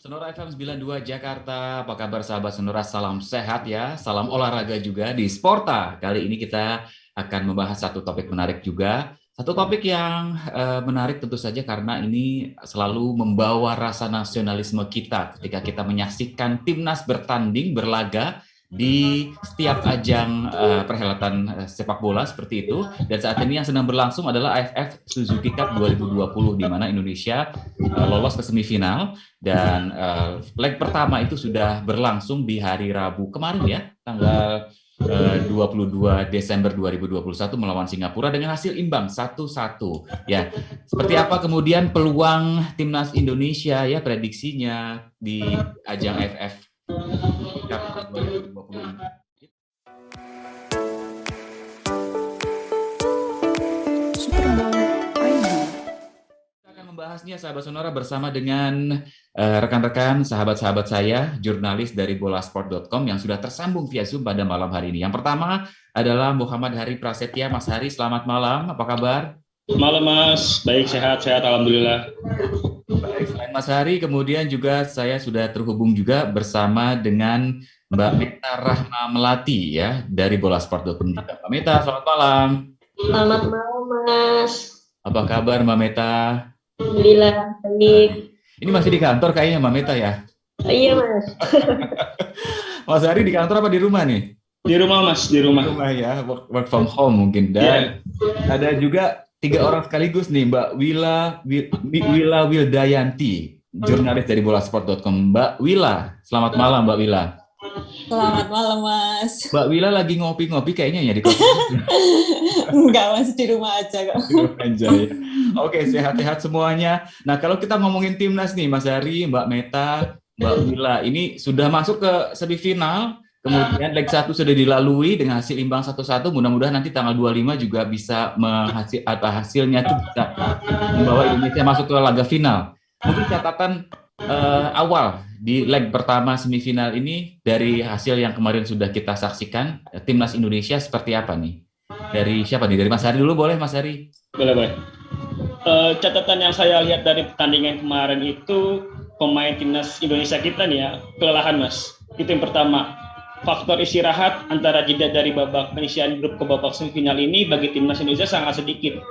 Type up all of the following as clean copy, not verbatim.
Sonora FM 92 Jakarta, apa kabar sahabat Sonora? Salam sehat ya, salam olahraga juga di Sporta. Kali ini kita akan membahas satu topik menarik juga. Satu topik yang menarik tentu saja karena ini selalu membawa rasa nasionalisme kita ketika kita menyaksikan timnas bertanding, berlaga di setiap ajang perhelatan sepak bola seperti itu. Dan saat ini yang sedang berlangsung adalah AFF Suzuki Cup 2020 di mana Indonesia lolos ke semifinal. Dan leg pertama itu sudah berlangsung di hari Rabu kemarin ya, tanggal 22 Desember 2021 melawan Singapura dengan hasil imbang 1-1. Ya, seperti apa kemudian peluang timnas Indonesia ya prediksinya di ajang AFF Cup 2020 ini? Kita akan membahasnya sahabat Sonora bersama dengan rekan-rekan sahabat-sahabat saya, jurnalis dari bolasport.com yang sudah tersambung via Zoom pada malam hari ini. Yang pertama adalah Muhammad Hari Prasetya. Mas Hari, selamat malam. Apa kabar? Malam Mas, baik sehat alhamdulillah. Baik, selain Mas Hari, kemudian juga saya sudah terhubung juga bersama dengan Mbak Meta Rahma Melati ya dari bolasport.com. Mbak Meta, selamat malam. Selamat malam Mas. Apa kabar Mbak Meta? Alhamdulillah baik. Ini masih di kantor kayaknya Mbak Meta ya? Iya Mas. Mas Hari di kantor apa di rumah nih? Di rumah Mas, di rumah. Di rumah ya, work from home mungkin. Dan ada juga 3 orang sekaligus nih, Mbak Wila Wildayanti, jurnalis dari bolasport.com. Mbak Wila, selamat malam Mbak Wila. Selamat malam Mas. Mbak Wila lagi ngopi-ngopi kayaknya ya di kopi. Enggak Mas, di rumah aja kok. Di rumah aja ya. Oke, sehat-sehat semuanya. Nah, kalau kita ngomongin timnas nih, Mas Hari, Mbak Meta, Mbak Wila, ini sudah masuk ke semifinal. Kemudian leg 1 sudah dilalui dengan hasil imbang 1-1. Mudah-mudahan nanti tanggal 25 juga bisa hasilnya itu bisa membawa Indonesia masuk ke laga final. Mungkin catatan awal di leg pertama semifinal ini dari hasil yang kemarin sudah kita saksikan, timnas Indonesia seperti apa nih? Dari siapa nih? Dari Mas Hari dulu boleh, Mas Hari? Boleh. Catatan yang saya lihat dari pertandingan kemarin itu pemain timnas Indonesia kita nih ya kelelahan Mas. Itu yang pertama. Faktor istirahat antara jeda dari babak penyisihan grup ke babak semifinal ini bagi timnas Indonesia sangat sedikit.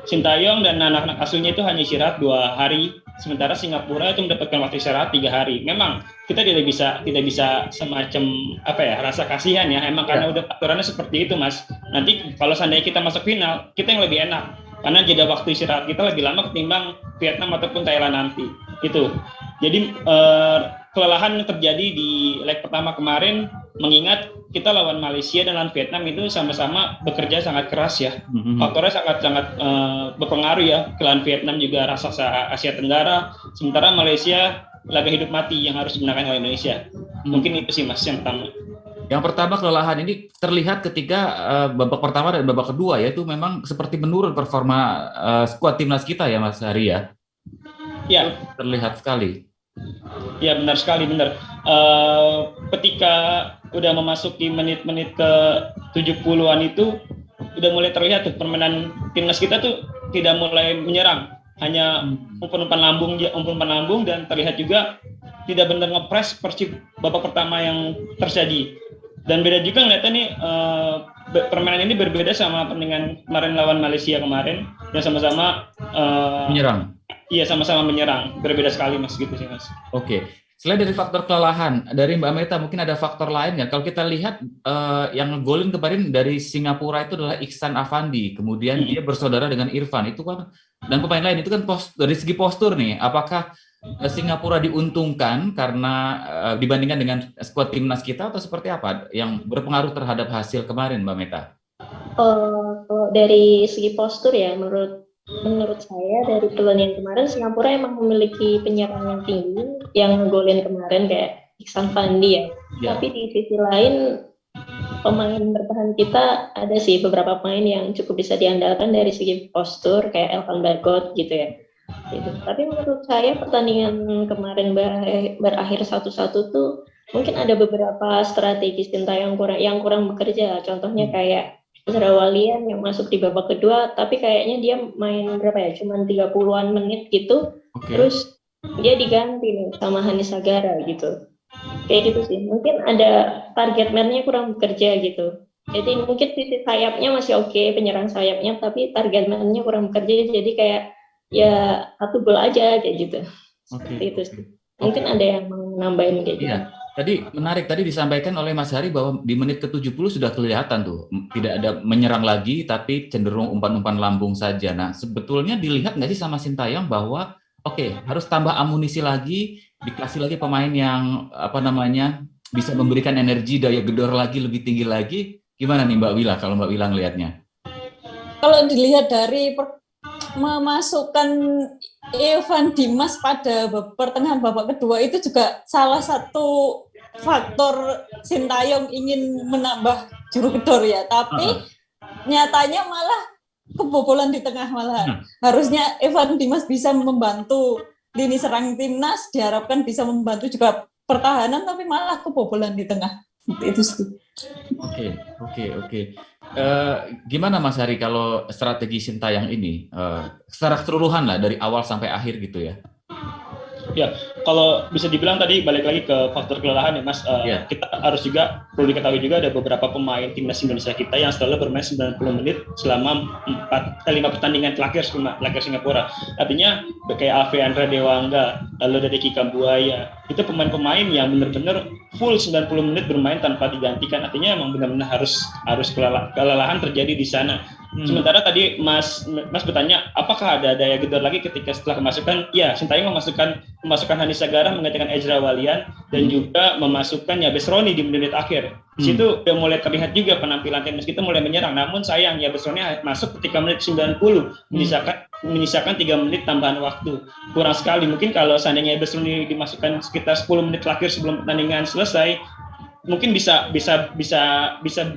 Sintayong dan anak-anak asuhnya itu hanya istirahat 2 hari, sementara Singapura itu mendapatkan waktu istirahat 3 hari. Memang kita tidak bisa semacam rasa kasihan ya, emang karena udah aturannya seperti itu Mas. Nanti kalau seandainya kita masuk final, kita yang lebih enak karena jeda waktu istirahat kita lebih lama ketimbang Vietnam ataupun Thailand nanti. Itu. Jadi kelelahan terjadi di leg pertama kemarin, mengingat kita lawan Malaysia dan lawan Vietnam itu sama-sama bekerja sangat keras ya. Faktornya sangat berpengaruh ya. Lawan Vietnam juga raksasa Asia Tenggara, sementara Malaysia laga hidup mati yang harus dimenangkan oleh Indonesia. Mungkin itu sih Mas yang pertama. Yang pertama kelelahan ini terlihat ketika babak pertama dan babak kedua ya, itu memang seperti menurun performa skuad timnas kita ya Mas Hari ya. Ya, terlihat sekali. Ya benar sekali, benar. Ketika udah memasuki menit-menit ke 70-an itu udah mulai terlihat tuh permainan timnas kita tuh tidak mulai menyerang, hanya umpan-umpan lambung dan terlihat juga tidak benar ngepres Persib babak pertama yang terjadi. Dan beda juga ngeliatnya nih permainan ini berbeda sama pertandingan kemarin lawan Malaysia kemarin yang sama-sama menyerang. Iya, sama-sama menyerang. Berbeda sekali Mas, gitu sih Mas. Oke. Selain dari faktor kelelahan, dari Mbak Meta mungkin ada faktor lain nggak? Kalau kita lihat yang ngegolin kemarin dari Singapura itu adalah Iksan Afandi, kemudian dia bersaudara dengan Irfan, itu kan, dan pemain lain itu kan dari segi postur nih, apakah Singapura diuntungkan karena dibandingkan dengan skuad timnas kita atau seperti apa yang berpengaruh terhadap hasil kemarin Mbak Meta? Kalau dari segi postur ya, menurut saya dari pertandingan kemarin Singapura emang memiliki penyerang yang tinggi yang golin kemarin kayak Iksan Fandi ya. Tapi di sisi lain pemain bertahan kita ada sih beberapa pemain yang cukup bisa diandalkan dari segi postur kayak Elkan Bagot gitu ya. Gitu. Tapi menurut saya pertandingan kemarin berakhir 1-1 tuh mungkin ada beberapa strategi Sintayong yang kurang bekerja. Contohnya kayak Serawalian yang masuk di babak kedua, tapi kayaknya dia main berapa ya, cuman 30-an menit gitu. Terus dia diganti nih sama Hanis Sagara gitu. Kayak gitu sih. Mungkin ada target man-nya kurang bekerja gitu. Jadi mungkin sisi sayapnya masih oke, penyerang sayapnya, tapi target man-nya kurang bekerja. Jadi kayak ya satu gol aja kayak gitu. Seperti itu sih. Mungkin ada yang mau nambahin kayak gitu. Iya. Tadi menarik, tadi disampaikan oleh Mas Hari bahwa di menit ke-70 sudah kelihatan tuh, tidak ada menyerang lagi, tapi cenderung umpan-umpan lambung saja. Nah, sebetulnya dilihat nggak sih sama Sintayong bahwa, oke, harus tambah amunisi lagi, dikasih lagi pemain yang, bisa memberikan energi, daya gedor lagi, lebih tinggi lagi. Gimana nih Mbak Wila, kalau Mbak Wila ngelihatnya? Kalau dilihat dari memasukkan Evan Dimas pada pertengahan babak kedua itu juga salah satu faktor Sintayong ingin menambah juru gedor ya, tapi nyatanya malah kebobolan di tengah malahan. Harusnya Evan Dimas bisa membantu lini serang timnas, diharapkan bisa membantu juga pertahanan, tapi malah kebobolan di tengah. Itu sih. Oke. Gimana Mas Hari kalau strategi Sintayong ini secara keseluruhan lah dari awal sampai akhir gitu ya? Ya, kalau bisa dibilang tadi balik lagi ke faktor kelelahan ya Mas, kita harus juga perlu diketahui juga ada beberapa pemain timnas Indonesia kita yang selalu bermain 90 menit selama 5 pertandingan terakhir Singapura. Artinya kayak Alfeandra Dewangga, lalu dari Kika Buaya, itu pemain-pemain yang benar-benar full 90 menit bermain tanpa digantikan. Artinya emang benar-benar harus kelelahan terjadi di sana. Sementara tadi Mas bertanya apakah ada daya gedor lagi ketika setelah kemasukan, ya Sintayong memasukkan Hanis Sagara menggantikan Ezra Walian dan juga memasukkan Yabes Roni di menit akhir. Di situ udah mulai terlihat juga penampilan timnas kita mulai menyerang. Namun sayang Yabes Roni masuk ketika menit 90, menyisakan 3 menit tambahan waktu. Kurang sekali. Mungkin kalau seandainya Yabes Roni dimasukkan sekitar 10 menit terakhir sebelum pertandingan selesai, mungkin bisa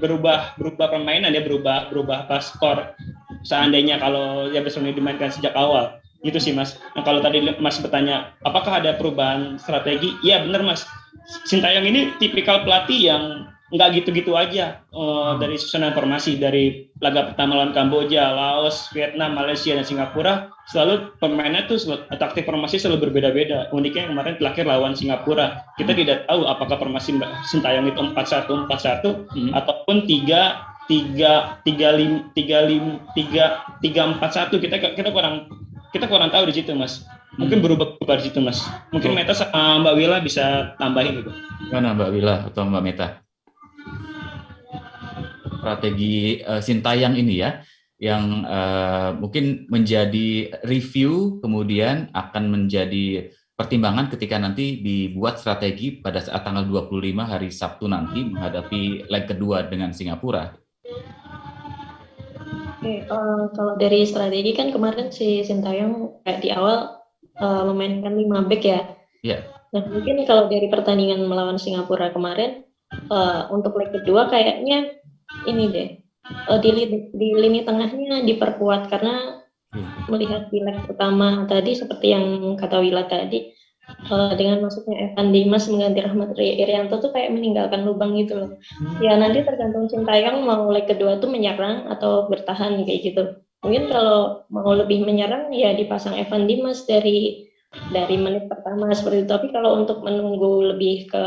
berubah permainan ya, berubah pas skor seandainya kalau Yabes Roni dimainkan sejak awal gitu sih Mas. Nah kalau tadi Mas bertanya apakah ada perubahan strategi, ya benar Mas, Sintayong ini tipikal pelatih yang nggak gitu-gitu aja dari susunan formasi. Dari laga pertama lawan Kamboja, Laos, Vietnam, Malaysia, dan Singapura selalu pemainnya tuh taktik formasi selalu berbeda-beda. Uniknya kemarin terakhir lawan Singapura kita tidak tahu apakah formasi Sintayong itu 4-1-4-1 ataupun 3-4-1. Kita kurang tahu di situ Mas. Mungkin berubah di situ Mas. Mungkin Meta sama Mbak Wila bisa tambahin gitu. Gimana Mbak Wila atau Mbak Meta? Strategi Sintayong ini ya, yang mungkin menjadi review kemudian akan menjadi pertimbangan ketika nanti dibuat strategi pada saat tanggal 25 hari Sabtu nanti menghadapi leg kedua dengan Singapura. Kalau dari strategi kan kemarin si Sintayong kayak di awal memainkan 5 back ya. Iya. Nah mungkin kalau dari pertandingan melawan Singapura kemarin untuk leg kedua kayaknya ini deh di lini tengahnya diperkuat, karena melihat di leg pertama tadi seperti yang kata Wila tadi, dengan masuknya Evan Dimas mengganti Rahmat Irianto tuh kayak meninggalkan lubang gitu loh. Ya nanti tergantung Sintayong mau leg kedua tuh menyerang atau bertahan kayak gitu. Mungkin kalau mau lebih menyerang ya dipasang Evan Dimas dari menit pertama seperti itu. Tapi kalau untuk menunggu lebih ke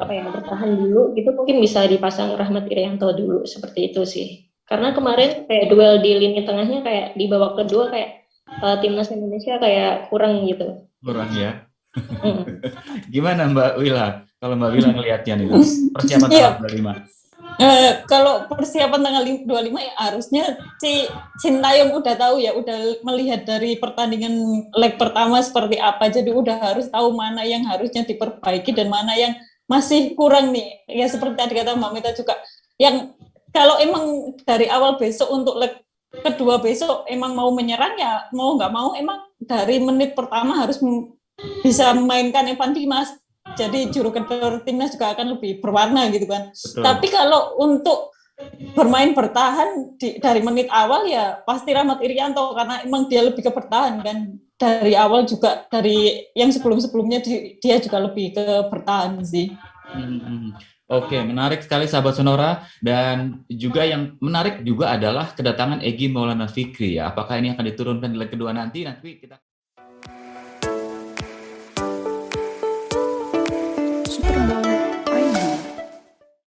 bertahan dulu gitu, mungkin bisa dipasang Rahmat Irianto dulu seperti itu sih. Karena kemarin kayak duel di lini tengahnya kayak di babak kedua kayak timnas Indonesia kayak kurang gitu. Kurang ya. Gimana Mbak Wila? Kalau Mbak Wila ngelihatnya nih persiapan tanggal 25. Kalau persiapan tanggal 25 ya harusnya si Sintayong udah tahu ya, udah melihat dari pertandingan leg pertama seperti apa, jadi udah harus tahu mana yang harusnya diperbaiki dan mana yang masih kurang nih. Ya seperti tadi kata Mbak Mita juga, yang kalau emang dari awal besok untuk leg kedua besok emang mau menyerang ya mau nggak mau emang dari menit pertama harus bisa memainkan Evan Dimas. Jadi juru gedor timnas juga akan lebih berwarna gitu kan. Betul. Tapi kalau untuk bermain bertahan dari menit awal ya pasti Rahmat Irianto, karena emang dia lebih ke bertahan kan. Dari awal juga, dari yang sebelum-sebelumnya dia juga lebih ke bertahan sih. Oke, menarik sekali sahabat Sonora, dan juga yang menarik juga adalah kedatangan Egy Maulana Fikri ya. Apakah ini akan diturunkan di leg kedua nanti kita www.superbowl.id.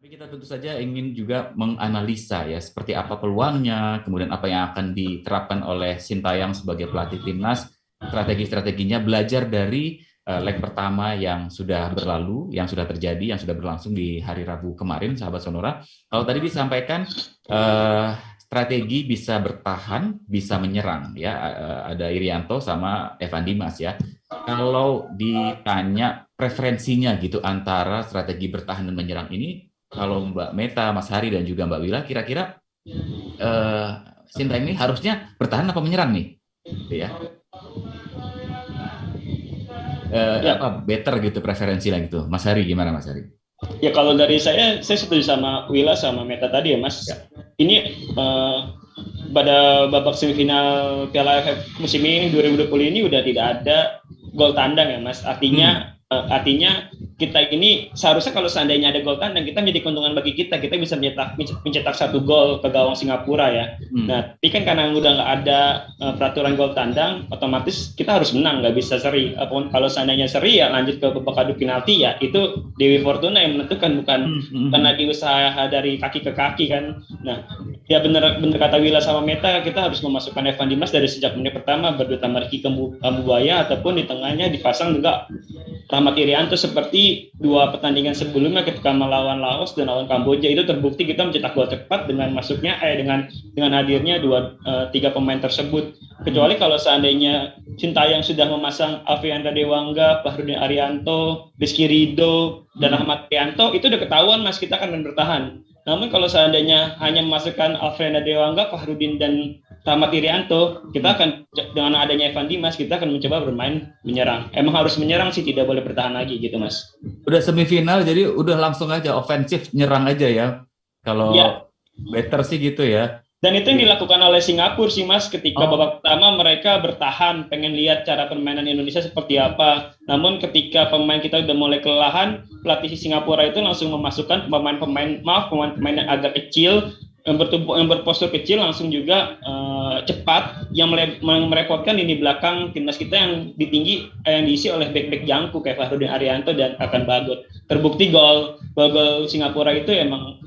Kita tentu saja ingin juga menganalisa ya seperti apa peluangnya, kemudian apa yang akan diterapkan oleh Sintayong sebagai pelatih timnas, strategi-strateginya belajar dari leg pertama yang sudah berlalu, yang sudah terjadi, yang sudah berlangsung di hari Rabu kemarin, sahabat Sonora. Kalau tadi disampaikan strategi bisa bertahan, bisa menyerang ya. Ada Irianto sama Evan Dimas ya. Kalau ditanya preferensinya gitu antara strategi bertahan dan menyerang ini, kalau Mbak Meta, Mas Hari dan juga Mbak Wila, kira-kira Sintayong ini harusnya bertahan apa menyerang nih? Gitu ya. Apa better gitu preferensinya gitu. Mas Hari gimana Mas Hari? Ya kalau dari saya setuju sama Wila sama Meta tadi ya Mas. Ya. Ini pada babak semifinal Piala AFF musim ini 2020 ini udah tidak ada gol tandang ya Mas. Artinya kita ini seharusnya kalau seandainya ada gol tandang kita menjadi keuntungan bagi kita bisa mencetak 1 gol ke gawang Singapura ya. Nah, tapi kan karena udah nggak ada peraturan gol tandang, otomatis kita harus menang, nggak bisa seri. Kalau seandainya seri ya lanjut ke babak adu penalti ya, itu Dewi Fortuna yang menentukan, bukan lagi usaha dari kaki ke kaki kan. Nah, ya benar kata Wila sama Meta, kita harus memasukkan Evan Dimas dari sejak menit pertama berdua sama Ricky Kambuaya, ataupun di tengahnya dipasang juga Rahmat Irianto seperti 2 pertandingan sebelumnya ketika melawan Laos dan lawan Kamboja. Itu terbukti kita mencetak gol cepat dengan masuknya dengan hadirnya 3 pemain tersebut. Kecuali kalau seandainya Sintayong sudah memasang Alfiandra Dewangga, Fahrudin Arianto, Rizky Ridho dan Ahmad Rianto, itu udah ketahuan Mas kita akan bertahan. Namun kalau seandainya hanya memasukkan Alfiandra Dewangga, Fahrudin dan Rahmat Irianto, kita akan dengan adanya Evan Dimas kita akan mencoba bermain menyerang. Emang harus menyerang sih, tidak boleh bertahan lagi gitu Mas. Udah semifinal jadi udah langsung aja ofensif nyerang aja ya. Kalau better sih gitu ya. Dan itu yang dilakukan oleh Singapura sih Mas, ketika babak pertama mereka bertahan, pengen lihat cara permainan Indonesia seperti apa. Namun ketika pemain kita udah mulai kelelahan, pelatih Singapura itu langsung memasukkan pemain-pemain yang agak kecil, yang berpostur kecil, langsung juga cepat, yang merepotkan lini belakang timnas kita yang diisi oleh bek-bek jangkuk kayak Fahrudin Arianto dan Akan Bagot. Terbukti gol Singapura itu emang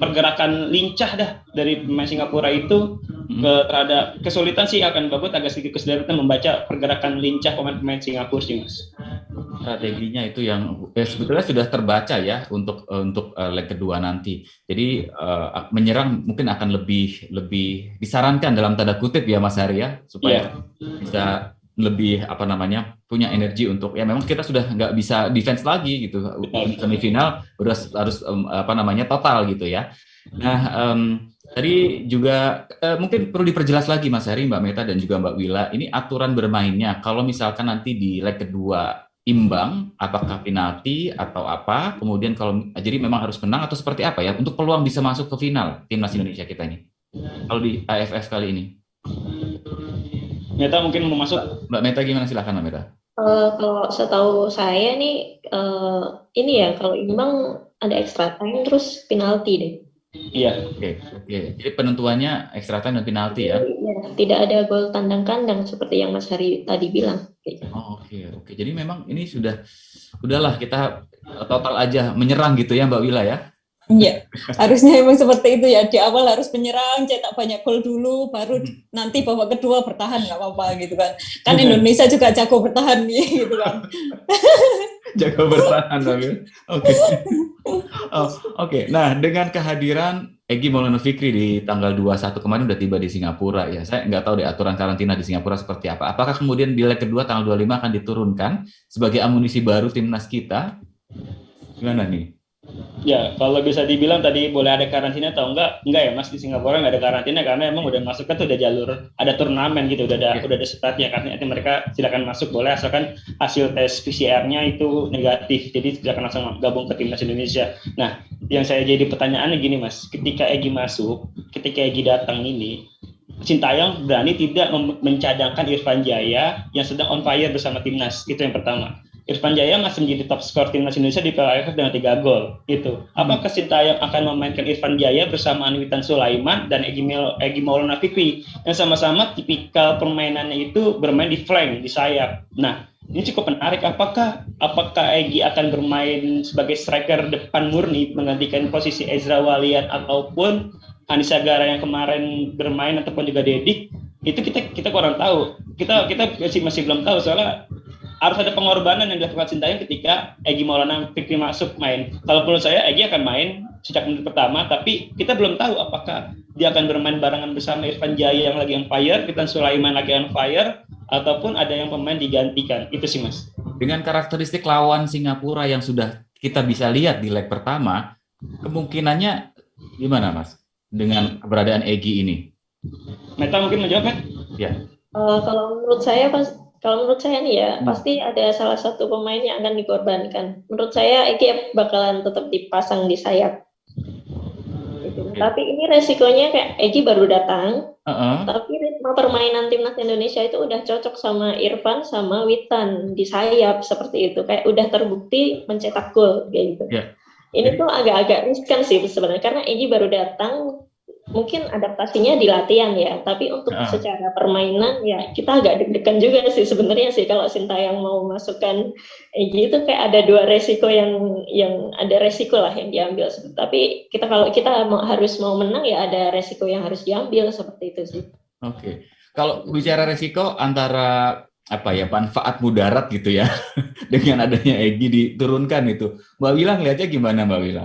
pergerakan lincah dah dari pemain Singapura itu terhadap kesulitan sih Akan Bagot agak sedikit kesulitan membaca pergerakan lincah pemain Singapura sih Mas. Strateginya itu yang sebetulnya sudah terbaca ya untuk leg kedua nanti. Jadi menyerang mungkin akan lebih disarankan dalam tanda kutip ya Mas Hari ya, supaya bisa lebih punya energi untuk ya memang kita sudah nggak bisa defense lagi gitu. Semifinal harus total gitu ya. Nah, tadi juga mungkin perlu diperjelas lagi Mas Hari, Mbak Meta dan juga Mbak Wila, ini aturan bermainnya kalau misalkan nanti di leg kedua imbang, apakah penalti atau apa, kemudian jadi memang harus menang atau seperti apa ya untuk peluang bisa masuk ke final timnas Indonesia kita ini kalau di AFF kali ini. Meta mungkin mau masuk. Mbak Meta gimana, silakan Mbak Meta. Kalau setahu saya nih ini ya, kalau imbang ada extra time terus penalti deh. Iya. Oke. Jadi penentuannya extra time dan penalti ya. Iya, tidak ada gol tandang kandang seperti yang Mas Hari tadi bilang. Oke. Jadi memang ini udahlah kita total aja menyerang gitu ya Mbak Wila ya. Iya, harusnya emang seperti itu ya. Di awal harus menyerang, cetak banyak gol dulu, baru nanti babak kedua bertahan, nggak apa-apa gitu kan. Kan Indonesia juga jago bertahan nih, gitu kan. Jago bertahan, Oke. Nah, dengan kehadiran Egy Maulana Fikri di tanggal 21 kemarin udah tiba di Singapura ya. Saya nggak tahu deh aturan karantina di Singapura seperti apa. Apakah kemudian di leg kedua tanggal 25 akan diturunkan sebagai amunisi baru timnas kita? Gimana nih? Ya, kalau bisa dibilang tadi boleh ada karantina atau enggak ya Mas, di Singapura nggak ada karantina karena emang udah masuk kan tuh udah jalur, ada turnamen gitu, udah ada startnya, karena nanti mereka silakan masuk boleh asalkan hasil tes PCR-nya itu negatif, jadi silakan langsung gabung ke timnas Indonesia. Nah, yang saya jadi pertanyaannya gini Mas, ketika Egy datang ini, Sintayong berani tidak mencadangkan Irfan Jaya yang sedang on fire bersama timnas, itu yang pertama. Irfan Jaya masih menjadi top skor timnas Indonesia di Piala AFF dengan 3 gol. Itu. Apakah Sintayong akan memainkan Irfan Jaya bersama Anwitan Sulaiman dan Egy Maulana Fikri yang sama-sama tipikal permainannya itu bermain di flank, di sayap. Nah, Ini cukup menarik. Apakah Egy akan bermain sebagai striker depan murni menggantikan posisi Ezra Walian ataupun Anissa Gara yang kemarin bermain ataupun juga Dedik? Itu kita kurang tahu. Kita masih belum tahu, soalnya harus ada pengorbanan yang dilakukan Sintayong ketika Egy Maulana Fikri masuk main. Kalau menurut saya Egy akan main sejak menit pertama, tapi kita belum tahu apakah dia akan bermain barengan bersama Irfan Jaya yang lagi on fire, Fitan Sulaiman lagi on fire, ataupun ada yang pemain digantikan. Itu sih Mas. Dengan karakteristik lawan Singapura yang sudah kita bisa lihat di leg pertama, kemungkinannya gimana Mas dengan keberadaan Egy ini? Meta mungkin menjawab, Met? Ya. Kalau menurut saya nih ya, pasti ada salah satu pemain yang akan dikorbankan. Menurut saya Egy bakalan tetap dipasang di sayap. Gitu. Okay. Tapi ini resikonya kayak Egy baru datang, tapi ritme permainan timnas Indonesia itu udah cocok sama Irfan sama Witan di sayap seperti itu. Kayak udah terbukti mencetak gol kayak gitu. Yeah. Ini tuh agak-agak riskan sih sebenarnya karena Egy baru datang. Mungkin adaptasinya di latihan ya, tapi untuk secara permainan ya kita agak deg-degan juga sih sebenarnya sih kalau Sintayong mau masukkan Egy itu kayak ada dua resiko yang ada resiko lah yang diambil. Tapi kalau kita harus mau menang ya ada resiko yang harus diambil seperti itu sih. Oke. Kalau bicara resiko antara manfaat mudarat gitu ya dengan adanya Egy diturunkan itu, Mbak Wila ngelihatnya gimana Mbak Wila?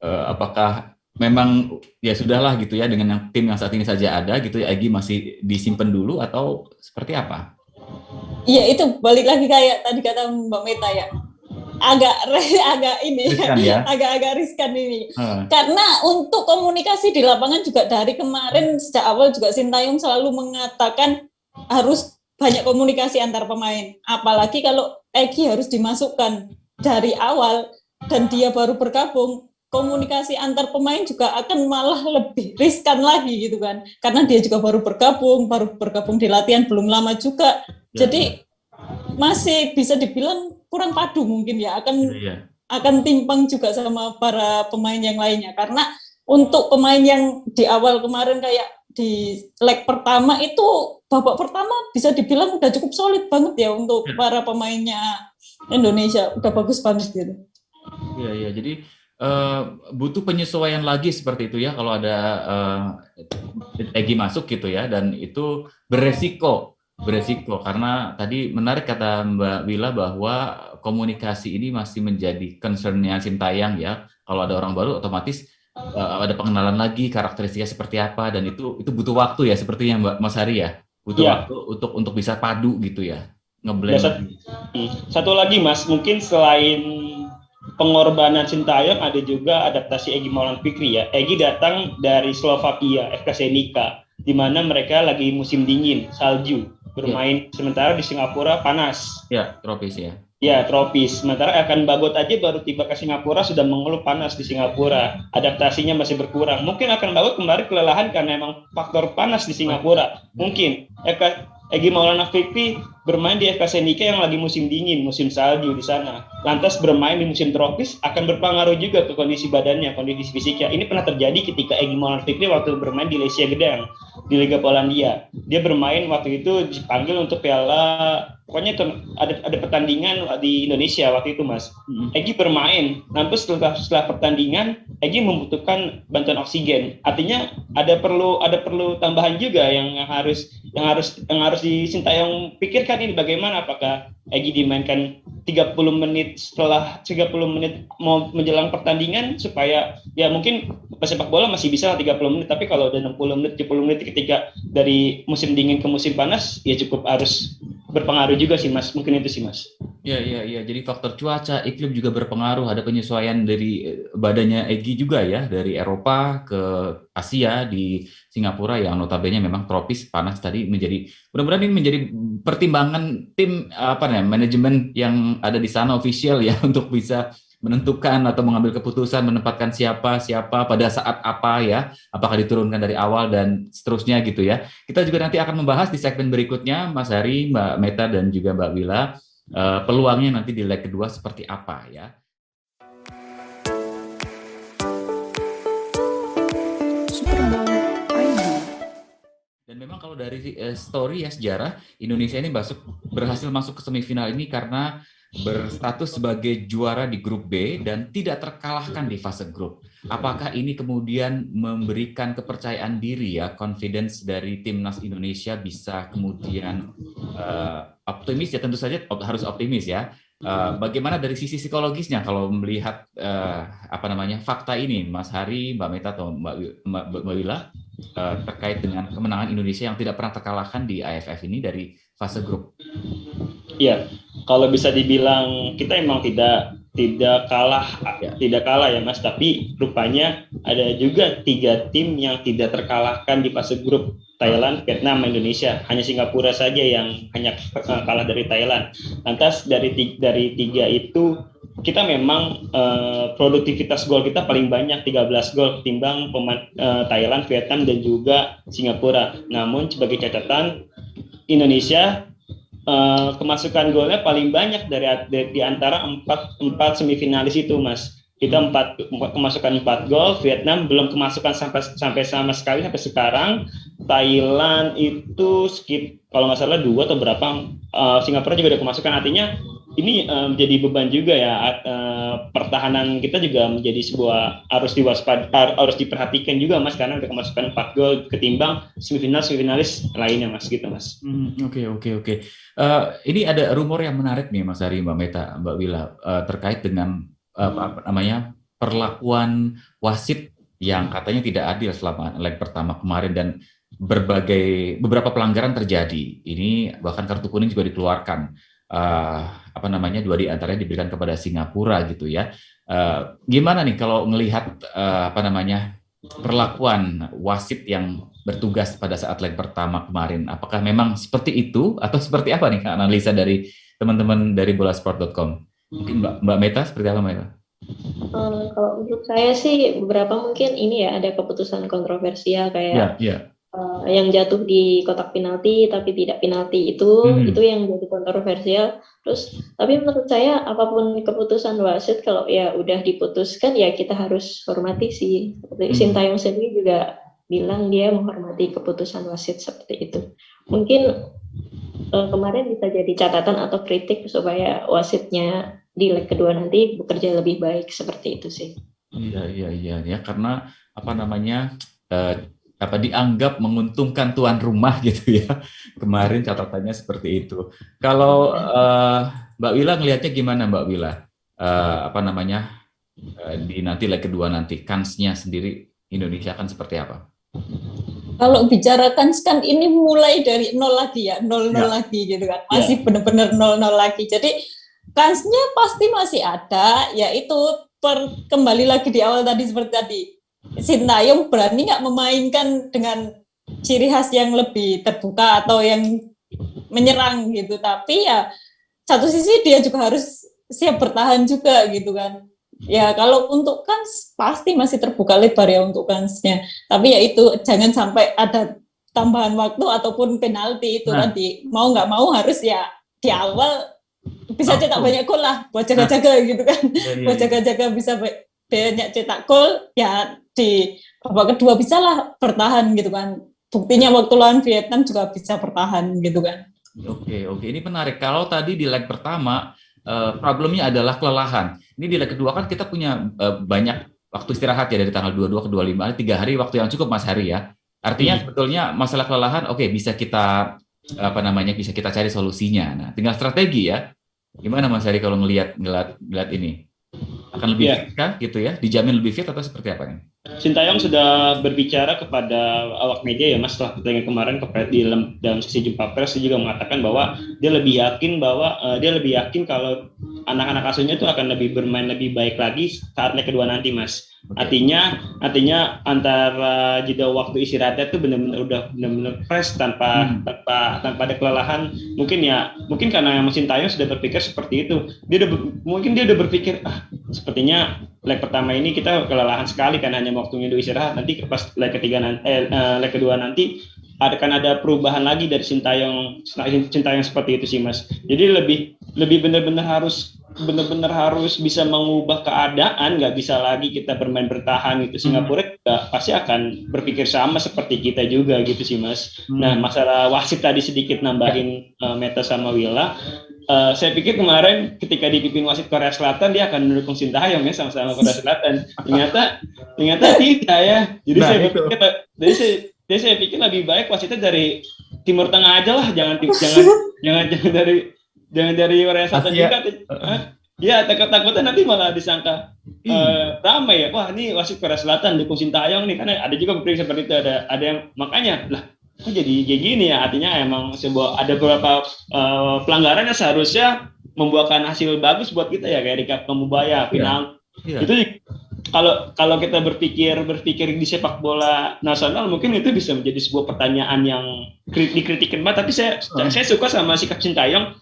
Apakah memang ya sudahlah gitu ya dengan tim yang saat ini saja ada gitu ya, Egy masih disimpan dulu atau seperti apa? Iya itu balik lagi kayak tadi kata Mbak Meta ya, agak Riskan ya? agak riskan ini. Karena untuk komunikasi di lapangan juga dari kemarin sejak awal juga Sintayong selalu mengatakan harus banyak komunikasi antar pemain. Apalagi kalau Egy harus dimasukkan dari awal dan dia baru bergabung, komunikasi antar pemain juga akan malah lebih riskan lagi gitu kan, karena dia juga baru bergabung di latihan belum lama juga, jadi masih bisa dibilang kurang padu mungkin ya, akan timpang juga sama para pemain yang lainnya, karena untuk pemain yang di awal kemarin kayak di leg pertama itu babak pertama bisa dibilang udah cukup solid banget ya untuk para pemainnya Indonesia, udah bagus banget gitu. Iya, jadi butuh penyesuaian lagi seperti itu ya kalau ada Egy masuk gitu ya, dan itu beresiko karena tadi menarik kata Mbak Wila bahwa komunikasi ini masih menjadi concern-nya Sintayong ya. Kalau ada orang baru otomatis ada pengenalan lagi karakteristiknya seperti apa, dan itu butuh waktu ya sepertinya Mbak Mas Hari ya. Butuh waktu untuk bisa padu gitu ya. Ngeblend. Satu lagi Mas, mungkin selain pengorbanan Sintayong ada juga adaptasi Egy Maulana Fikri ya. Egy datang dari Slovakia, FK Senica, di mana mereka lagi musim dingin, salju, bermain sementara di Singapura panas. Ya, tropis ya. Ya, tropis. Sementara Akan Bagot aja baru tiba ke Singapura sudah mengeluh panas di Singapura. Adaptasinya masih berkurang. Mungkin Akan Bagot kemarin kelelahan karena emang faktor panas di Singapura. Mungkin Egy Maulana Fikri bermain di FK Senica yang lagi musim dingin, musim salju di sana. Lantas bermain di musim tropis akan berpengaruh juga ke kondisi badannya, kondisi fisiknya. Ini pernah terjadi ketika Egy Maulana Fikri waktu bermain di Lesia Gdańsk di Liga Polandia. Dia bermain waktu itu dipanggil untuk piala, pokoknya itu ada pertandingan di Indonesia waktu itu Mas. Egy bermain, nanti setelah pertandingan Egy membutuhkan bantuan oksigen. Artinya ada perlu tambahan juga yang harus di Sintayong pikirkan ini, bagaimana apakah Egy dimainkan 30 menit setelah 30 menit mau menjelang pertandingan supaya ya mungkin pesepak bola masih bisa 30 menit, tapi kalau udah 60 menit 70 menit ketika dari musim dingin ke musim panas ya cukup harus berpengaruh juga sih Mas, mungkin itu sih Mas. Iya, jadi faktor cuaca, iklim juga berpengaruh, ada penyesuaian dari badannya Egy juga ya, dari Eropa ke Asia di Singapura yang notabene memang tropis panas tadi, mudah-mudahan ini menjadi pertimbangan tim manajemen yang ada di sana official ya untuk bisa menentukan atau mengambil keputusan menempatkan siapa pada saat apa ya, apakah diturunkan dari awal dan seterusnya gitu ya. Kita juga nanti akan membahas di segmen berikutnya, Mas Hari, Mbak Meta dan juga Mbak Wila, peluangnya nanti di leg kedua seperti apa ya. Dan memang kalau dari story ya sejarah, Indonesia ini berhasil masuk ke semifinal ini karena berstatus sebagai juara di grup B dan tidak terkalahkan di fase grup. Apakah ini kemudian memberikan kepercayaan diri ya, confidence dari timnas Indonesia bisa kemudian optimis ya, tentu saja harus optimis ya. Bagaimana dari sisi psikologisnya kalau melihat fakta ini, Mas Hari, Mbak Meta atau Mbak Wila, terkait dengan kemenangan Indonesia yang tidak pernah terkalahkan di AFF ini dari fase grup? Iya, kalau bisa dibilang kita emang tidak kalah ya Mas, tapi rupanya ada juga 3 tim yang tidak terkalahkan di fase grup, Thailand, Vietnam, Indonesia. Hanya Singapura saja yang hanya kalah dari Thailand. Lantas dari 3 itu kita memang produktivitas gol kita paling banyak, 13 gol ketimbang Thailand, Vietnam, dan juga Singapura. Namun sebagai catatan, Indonesia kemasukan golnya paling banyak di antara 4 semifinalis itu, Mas. Kita kemasukan 4 gol, Vietnam belum kemasukan sampai sama sekali sampai sekarang. Thailand itu kalau nggak salah 2 atau berapa, Singapura juga ada kemasukan. Artinya ini menjadi beban juga ya, pertahanan kita juga menjadi sebuah harus diperhatikan juga, Mas, karena udah kemasukan 4 gol ketimbang semifinalis lainnya, Mas, gitu, Mas. Oke. Ini ada rumor yang menarik nih, Mas Hari, Mbak Meta, Mbak Wila, terkait dengan perlakuan wasit yang katanya tidak adil selama leg pertama kemarin dan beberapa pelanggaran terjadi. Ini bahkan kartu kuning juga dikeluarkan. 2 di antaranya diberikan kepada Singapura gitu ya. Gimana nih kalau melihat perlakuan wasit yang bertugas pada saat leg pertama kemarin? Apakah memang seperti itu atau seperti apa nih analisa dari teman-teman dari bolasport.com? Mungkin Mbak Meta, seperti apa, Mbak Meta? Kalau menurut saya sih beberapa mungkin ini ya, ada keputusan kontroversial kayak yang jatuh di kotak penalti tapi tidak penalti itu yang jadi kontroversial. Terus tapi menurut saya apapun keputusan wasit, kalau ya udah diputuskan ya kita harus hormati sih. Seperti Sintayong sendiri juga bilang dia menghormati keputusan wasit seperti itu. Mungkin kemarin bisa jadi catatan atau kritik supaya wasitnya di leg kedua nanti bekerja lebih baik, seperti itu sih. Iya ya, karena dianggap menguntungkan tuan rumah gitu ya. Kemarin catatannya seperti itu. Kalau Mbak Wila ngelihatnya gimana, Mbak Wila? Di nanti leg kedua nanti kansnya sendiri Indonesia akan seperti apa? Kalau bicara kans kan ini mulai dari 0 lagi ya, 0-0 lagi gitu kan. Masih benar-benar 0-0 lagi. Jadi kansnya pasti masih ada, yaitu kembali lagi di awal tadi seperti tadi. Sintayong berani nggak memainkan dengan ciri khas yang lebih terbuka atau yang menyerang gitu, tapi ya satu sisi dia juga harus siap bertahan juga gitu kan. Ya kalau untuk kans pasti masih terbuka lebar ya untuk kansnya, tapi ya itu jangan sampai ada tambahan waktu ataupun penalti itu tadi, mau nggak mau harus ya di awal bisa cetak banyak gol lah buat jaga-jaga gitu kan. Buat jaga-jaga bisa banyak cetak gol ya, di babak kedua bisa lah bertahan gitu kan. Buktinya waktu lawan Vietnam juga bisa bertahan gitu kan. Oke, ini menarik. Kalau tadi di leg pertama problemnya adalah kelelahan. Ini di leg kedua kan kita punya banyak waktu istirahat ya, dari tanggal 22 ke 25, ada 3 hari waktu yang cukup, Mas Hari ya. Artinya sebetulnya masalah kelelahan bisa kita bisa kita cari solusinya. Nah, tinggal strategi ya. Gimana Mas Hari kalau ngelihat ini? Akan lebih fit kah gitu ya? Dijamin lebih fit atau seperti apa nih? Sintayong sudah berbicara kepada awak media ya, Mas, setelah pertandingan kemarin dalam sesi jumpa pers, dia juga mengatakan bahwa dia lebih yakin kalau anak-anak asuhnya itu akan bermain lebih baik lagi saat leg kedua nanti, Mas. Artinya antara jeda waktu istirahatnya itu benar-benar fresh tanpa ada kelelahan. Mungkin karena Sintayong sudah berpikir seperti itu. Dia udah berpikir sepertinya leg pertama ini kita kelelahan sekali kan, hanya waktunya untuk istirahat. Nanti pas leg kedua nanti akan ada perubahan lagi dari Sintayong seperti itu sih, Mas. Jadi lebih benar-benar harus bisa mengubah keadaan, nggak bisa lagi kita bermain bertahan gitu. Singapura pasti akan berpikir sama seperti kita juga gitu sih Mas. Nah, masalah wasit tadi sedikit nambahin Meta sama Willa. Saya pikir kemarin ketika dipimpin wasit Korea Selatan dia akan mendukung Sintayong ya sama-sama Korea Selatan. Ternyata tidak ya. Jadi saya pikir lebih baik wasitnya dari Timur Tengah aja lah, jangan dari Korea Selatan juga. Ya, takutnya nanti malah disangka ramai ya. Wah, ini wasit Korea Selatan dukung Sintayong nih, karena ada juga berpikir seperti itu. Ada yang makanya lah, kok jadi kayak gini ya. Artinya emang ada beberapa pelanggaran yang seharusnya membuahkan hasil bagus buat kita ya, kayak di Cup Kamubaya final. Itu kalau kita berpikir di sepak bola nasional, mungkin itu bisa menjadi sebuah pertanyaan yang dikritikin banget. Tapi saya suka sama sikap Sintayong.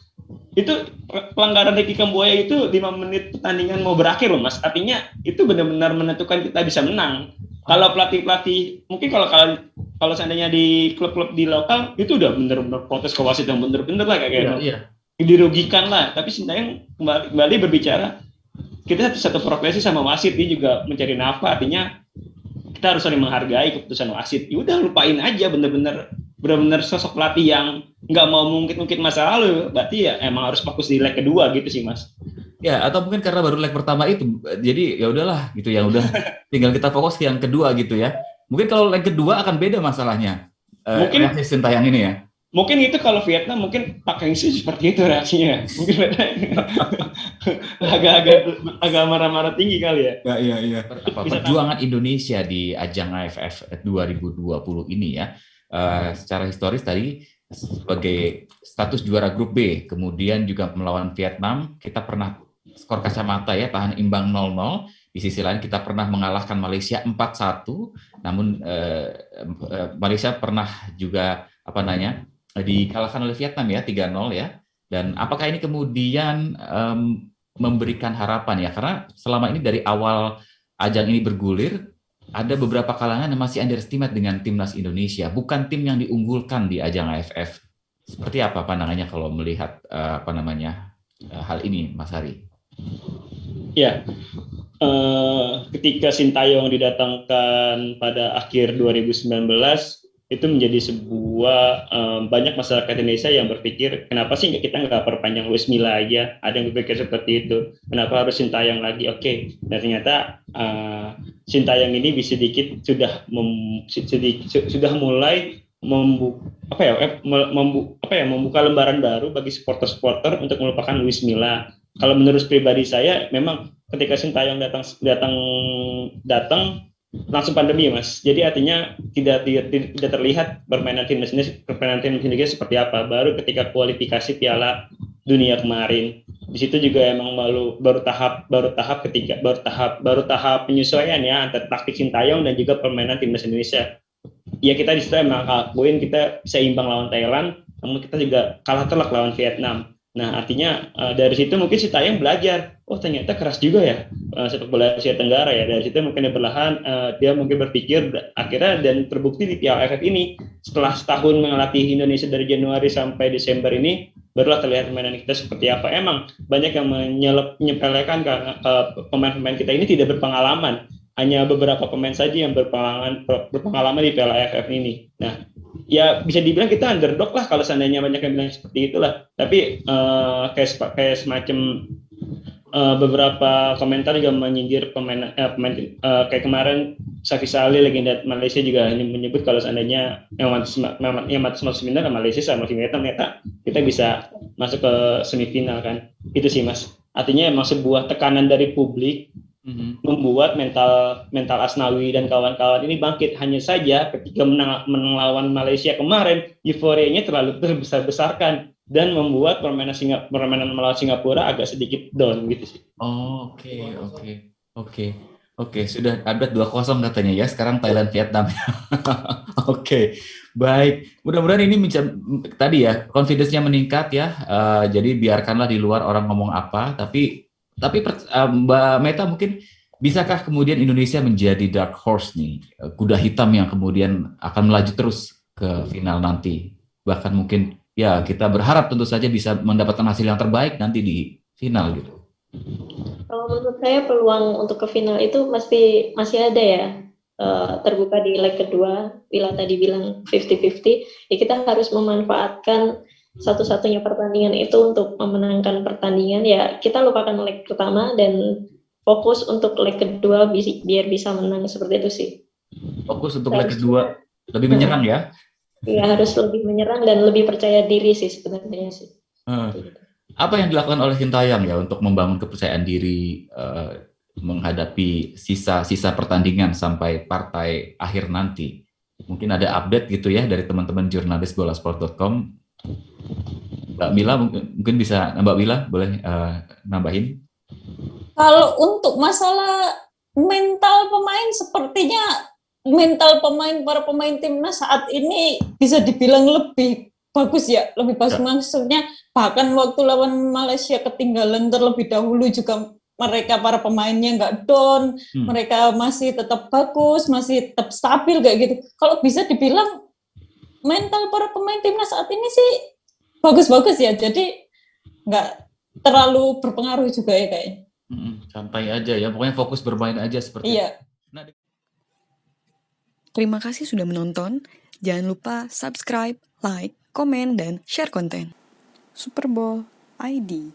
Itu pelanggaran Ricky Kambuaya itu 5 menit pertandingan mau berakhir loh Mas. Artinya itu benar-benar menentukan kita bisa menang. Kalau pelatih mungkin kalau seandainya di klub-klub di lokal itu udah benar-benar protes ke wasit yang benar-benar lah kayak dirugikan lah. Tapi Sintayong kembali berbicara, kita satu profesi sama wasit, dia juga mencari nafkah. Artinya kita harus saling menghargai keputusan wasit. Ya udah lupain aja, benar-benar sosok pelatih yang nggak mau mungkin masa lalu, berarti ya emang harus fokus di leg kedua gitu sih Mas. Ya, atau mungkin karena baru leg pertama itu, jadi ya udahlah gitu ya, udah tinggal kita fokus ke yang kedua gitu ya. Mungkin kalau leg kedua akan beda masalahnya. Mungkin Sintayong ini ya. Mungkin itu kalau Vietnam mungkin Pak Heng Soo seperti itu reaksinya. Mungkin agak marah-marah tinggi kali ya. Iya. Perjuangan Indonesia di ajang AFF 2020 ini ya. Secara historis tadi sebagai status juara grup B, kemudian juga melawan Vietnam, kita pernah skor kacamata ya, tahan imbang 0-0. Di sisi lain kita pernah mengalahkan Malaysia 4-1, namun Malaysia pernah juga dikalahkan oleh Vietnam ya 3-0 ya. Dan apakah ini kemudian memberikan harapan ya, karena selama ini dari awal ajang ini bergulir, ada beberapa kalangan yang masih underestimate dengan timnas Indonesia, bukan tim yang diunggulkan di ajang AFF. Seperti apa pandangannya kalau melihat hal ini, Mas Hari? Ya, ketika Sintayong didatangkan pada akhir 2019, itu menjadi sebuah banyak masyarakat Indonesia yang berpikir, kenapa sih kita nggak perpanjang Luis Milla aja? Ada yang berpikir seperti itu. Kenapa harus Sintayong lagi? Oke. Dan ternyata Sintayong ini sedikit sudah mulai membuka lembaran baru bagi supporter-supporter untuk melupakan Luis Milla. Kalau menurut pribadi saya, memang ketika Sintayong datang langsung pandemi Mas. Jadi artinya tidak terlihat permainan timnas Indonesia seperti apa. Baru ketika kualifikasi Piala Dunia kemarin, di situ juga emang baru tahap penyesuaian ya antara taktik Sintayong dan juga permainan timnas Indonesia. Ya kita di situ emang akuin kita bisa imbang lawan Thailand, namun kita juga kalah telak lawan Vietnam. Nah artinya dari situ mungkin Sintayong belajar, oh ternyata keras juga ya sepak bola Asia Tenggara ya. Dari situ mungkin dia mungkin berpikir akhirnya, dan terbukti di Piala AFF ini setelah setahun melatih Indonesia dari Januari sampai Desember ini, barulah terlihat permainan kita seperti apa. Emang banyak yang menyepelekan karena pemain-pemain kita ini tidak berpengalaman. Hanya beberapa pemain saja yang berpengalaman di Piala AFF ini. Nah, ya bisa dibilang kita underdog lah kalau seandainya banyak yang bilang seperti itulah. Tapi kayak semacam beberapa komentar juga menyindir pemain kayak kemarin Safi Salih, legenda Malaysia, juga menyebut kalau seandainya yang masuk semifinal Malaysia sama Vietnam, ternyata kita bisa masuk ke semifinal kan. Itu sih Mas. Artinya emang sebuah tekanan dari publik membuat mental Asnawi dan kawan-kawan ini bangkit. Hanya saja ketika menang lawan Malaysia kemarin, euforianya terlalu terbesar-besarkan dan membuat permainan melawan Singapura agak sedikit down gitu sih. Oke, sudah update 2-0 katanya ya, sekarang Thailand Vietnam. Oke, baik. Mudah-mudahan ini tadi ya, confidence-nya meningkat ya. Jadi biarkanlah di luar orang ngomong apa, tapi Mbak Meta, mungkin bisakah kemudian Indonesia menjadi dark horse nih, kuda hitam yang kemudian akan melaju terus ke final nanti? Bahkan mungkin ya kita berharap tentu saja bisa mendapatkan hasil yang terbaik nanti di final gitu. Kalau menurut saya peluang untuk ke final itu masih ada ya. terbuka di leg kedua, Wila tadi bilang 50-50, ya kita harus memanfaatkan satu-satunya pertandingan itu untuk memenangkan pertandingan. Ya kita lupakan leg pertama dan fokus untuk leg kedua biar bisa menang, seperti itu sih. Fokus untuk leg kedua, lebih menyerang ya? Ya harus lebih menyerang dan lebih percaya diri sih sebenarnya sih. Apa yang dilakukan oleh Sintayong ya untuk membangun kepercayaan diri menghadapi sisa-sisa pertandingan sampai partai akhir nanti? Mungkin ada update gitu ya dari teman-teman jurnalis bolasport.com. Mbak Mila mungkin bisa, Mbak Mila boleh nambahin? Kalau untuk masalah mental pemain, sepertinya mental para pemain timnas saat ini bisa dibilang lebih bagus ya, lebih bagus. Maksudnya bahkan waktu lawan Malaysia ketinggalan terlebih dahulu juga mereka para pemainnya nggak down, mereka masih tetap bagus, masih tetap stabil kayak gitu. Kalau bisa dibilang mental para pemain timnas saat ini sih bagus-bagus ya, jadi nggak terlalu berpengaruh juga ya kayaknya. Santai aja ya, pokoknya fokus bermain aja seperti itu. Terima kasih sudah menonton. Jangan lupa subscribe, like, komen, dan share konten. Super Bowl ID.